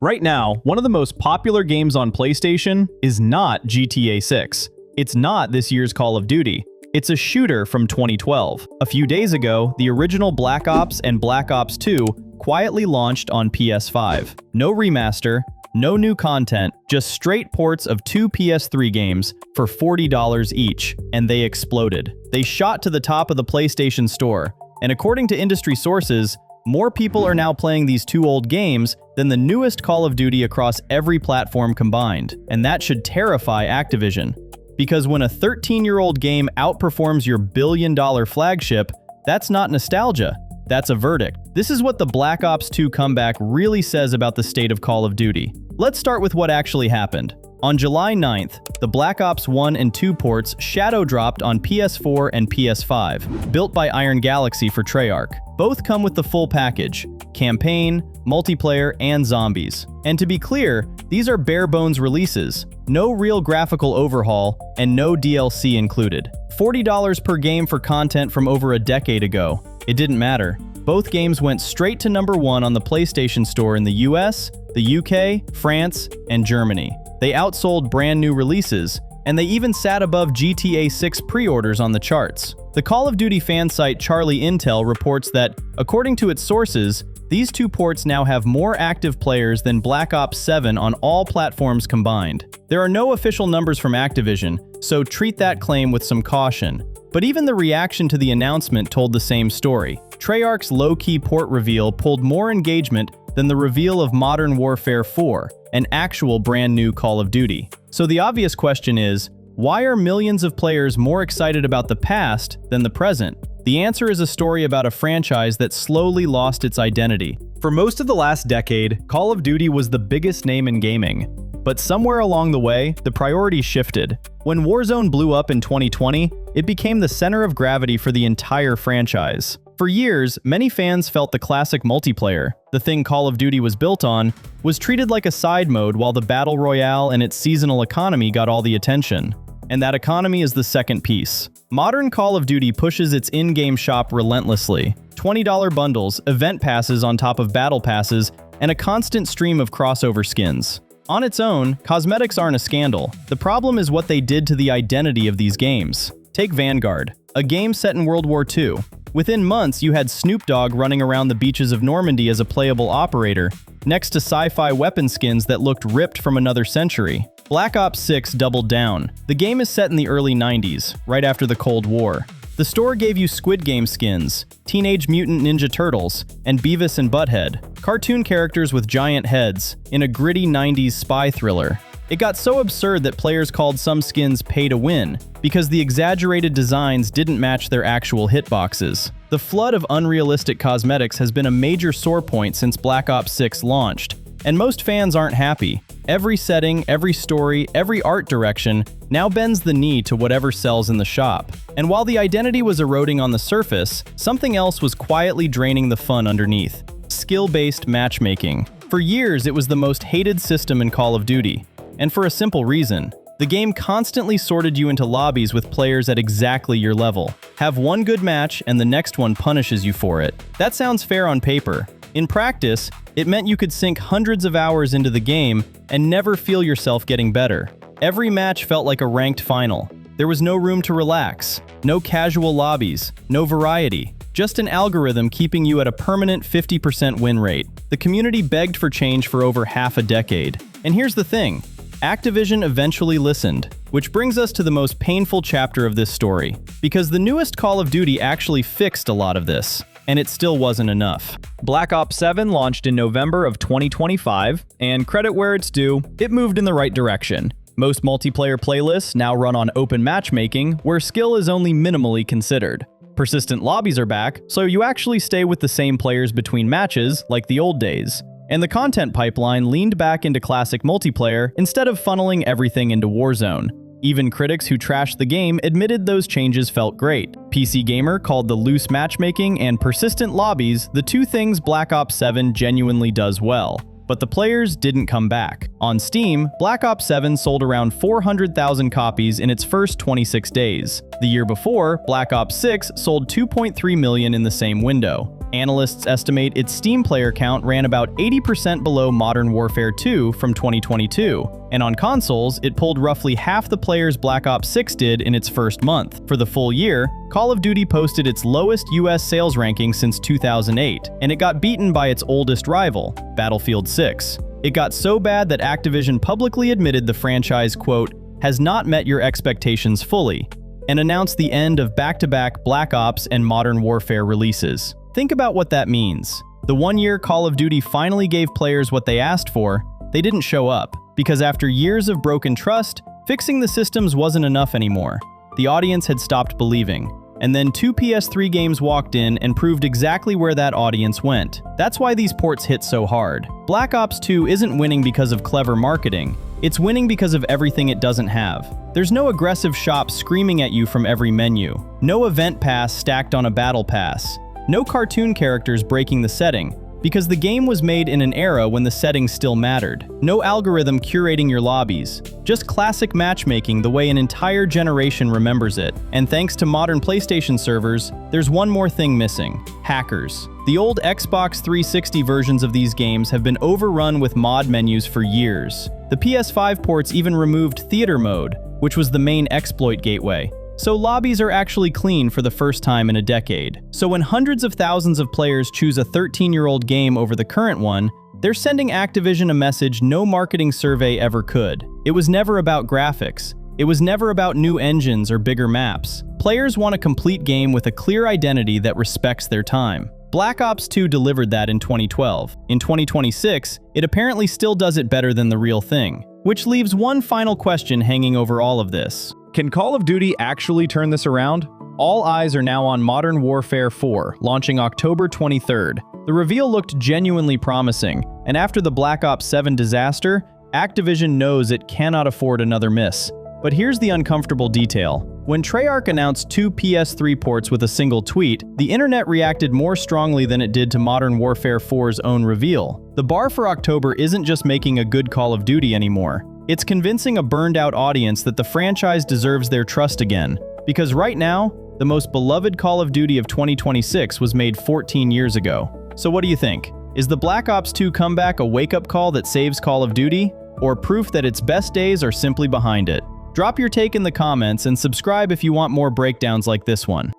Right now, one of the most popular games on PlayStation is not GTA 6. It's not this year's Call of Duty. It's a shooter from 2012. A few days ago, the original Black Ops and Black Ops 2 quietly launched on PS5. No remaster, no new content, just straight ports of two PS3 games for $40 each, and they exploded. They shot to the top of the PlayStation Store, and according to industry sources, more people are now playing these two old games than the newest Call of Duty across every platform combined, and that should terrify Activision. Because when a 13-year-old game outperforms your billion-dollar flagship, that's not nostalgia, that's a verdict. This is what the Black Ops 2 comeback really says about the state of Call of Duty. Let's start with what actually happened. On July 9th, the Black Ops 1 and 2 ports shadow dropped on PS4 and PS5, built by Iron Galaxy for Treyarch. Both come with the full package: campaign, multiplayer, and zombies. And to be clear, these are bare-bones releases, no real graphical overhaul, and no DLC included. $40 per game for content from over a decade ago. It didn't matter. Both games went straight to #1 on the PlayStation Store in the US, the UK, France, and Germany. They outsold brand new releases, and they even sat above GTA 6 pre-orders on the charts. The Call of Duty fan site Charlie Intel reports that, according to its sources, these two ports now have more active players than Black Ops 7 on all platforms combined. There are no official numbers from Activision, so treat that claim with some caution. But even the reaction to the announcement told the same story. Treyarch's low-key port reveal pulled more engagement than the reveal of Modern Warfare 4, an actual brand new Call of Duty. So the obvious question is, why are millions of players more excited about the past than the present? The answer is a story about a franchise that slowly lost its identity. For most of the last decade, Call of Duty was the biggest name in gaming. But somewhere along the way, the priorities shifted. When Warzone blew up in 2020, it became the center of gravity for the entire franchise. For years, many fans felt the classic multiplayer, the thing Call of Duty was built on, was treated like a side mode while the Battle Royale and its seasonal economy got all the attention. And that economy is the second piece. Modern Call of Duty pushes its in-game shop relentlessly. $20 bundles, event passes on top of battle passes, and a constant stream of crossover skins. On its own, cosmetics aren't a scandal. The problem is what they did to the identity of these games. Take Vanguard, a game set in World War II. Within months, you had Snoop Dogg running around the beaches of Normandy as a playable operator, next to sci-fi weapon skins that looked ripped from another century. Black Ops 6 doubled down. The game is set in the early 90s, right after the Cold War. The store gave you Squid Game skins, Teenage Mutant Ninja Turtles, and Beavis and Butthead, cartoon characters with giant heads, in a gritty 90s spy thriller. It got so absurd that players called some skins pay to win, because the exaggerated designs didn't match their actual hitboxes. The flood of unrealistic cosmetics has been a major sore point since Black Ops 6 launched, and most fans aren't happy. Every setting, every story, every art direction now bends the knee to whatever sells in the shop. And while the identity was eroding on the surface, something else was quietly draining the fun underneath: skill-based matchmaking. For years, it was the most hated system in Call of Duty. And for a simple reason. The game constantly sorted you into lobbies with players at exactly your level. Have one good match and the next one punishes you for it. That sounds fair on paper. In practice, it meant you could sink hundreds of hours into the game and never feel yourself getting better. Every match felt like a ranked final. There was no room to relax, no casual lobbies, no variety, just an algorithm keeping you at a permanent 50% win rate. The community begged for change for over half a decade. And here's the thing. Activision eventually listened, which brings us to the most painful chapter of this story, because the newest Call of Duty actually fixed a lot of this, and it still wasn't enough. Black Ops 7 launched in November of 2025, and credit where it's due, it moved in the right direction. Most multiplayer playlists now run on open matchmaking, where skill is only minimally considered. Persistent lobbies are back, so you actually stay with the same players between matches, like the old days. And the content pipeline leaned back into classic multiplayer instead of funneling everything into Warzone. Even critics who trashed the game admitted those changes felt great. PC Gamer called the loose matchmaking and persistent lobbies the two things Black Ops 7 genuinely does well. But the players didn't come back. On Steam, Black Ops 7 sold around 400,000 copies in its first 26 days. The year before, Black Ops 6 sold 2.3 million in the same window. Analysts estimate its Steam player count ran about 80% below Modern Warfare 2 from 2022, and on consoles, it pulled roughly half the players Black Ops 6 did in its first month. For the full year, Call of Duty posted its lowest US sales ranking since 2008, and it got beaten by its oldest rival, Battlefield 6. It got so bad that Activision publicly admitted the franchise, quote, has not met your expectations fully, and announced the end of back-to-back Black Ops and Modern Warfare releases. Think about what that means. The 1 year Call of Duty finally gave players what they asked for, they didn't show up, because after years of broken trust, fixing the systems wasn't enough anymore. The audience had stopped believing. And then 2 PS3 games walked in and proved exactly where that audience went. That's why these ports hit so hard. Black Ops 2 isn't winning because of clever marketing. It's winning because of everything it doesn't have. There's no aggressive shop screaming at you from every menu. No event pass stacked on a battle pass. No cartoon characters breaking the setting, because the game was made in an era when the settings still mattered. No algorithm curating your lobbies. Just classic matchmaking the way an entire generation remembers it. And thanks to modern PlayStation servers, there's one more thing missing: hackers. The old Xbox 360 versions of these games have been overrun with mod menus for years. The PS5 ports even removed theater mode, which was the main exploit gateway. So lobbies are actually clean for the first time in a decade. So when hundreds of thousands of players choose a 13-year-old game over the current one, they're sending Activision a message no marketing survey ever could. It was never about graphics. It was never about new engines or bigger maps. Players want a complete game with a clear identity that respects their time. Black Ops 2 delivered that in 2012. In 2026, it apparently still does it better than the real thing. Which leaves one final question hanging over all of this. Can Call of Duty actually turn this around? All eyes are now on Modern Warfare 4, launching October 23rd. The reveal looked genuinely promising, and after the Black Ops 7 disaster, Activision knows it cannot afford another miss. But here's the uncomfortable detail. When Treyarch announced 2 PS3 ports with a single tweet, the internet reacted more strongly than it did to Modern Warfare 4's own reveal. The bar for October isn't just making a good Call of Duty anymore. It's convincing a burned-out audience that the franchise deserves their trust again. Because right now, the most beloved Call of Duty of 2026 was made 14 years ago. So what do you think? Is the Black Ops 2 comeback a wake-up call that saves Call of Duty? Or proof that its best days are simply behind it? Drop your take in the comments and subscribe if you want more breakdowns like this one.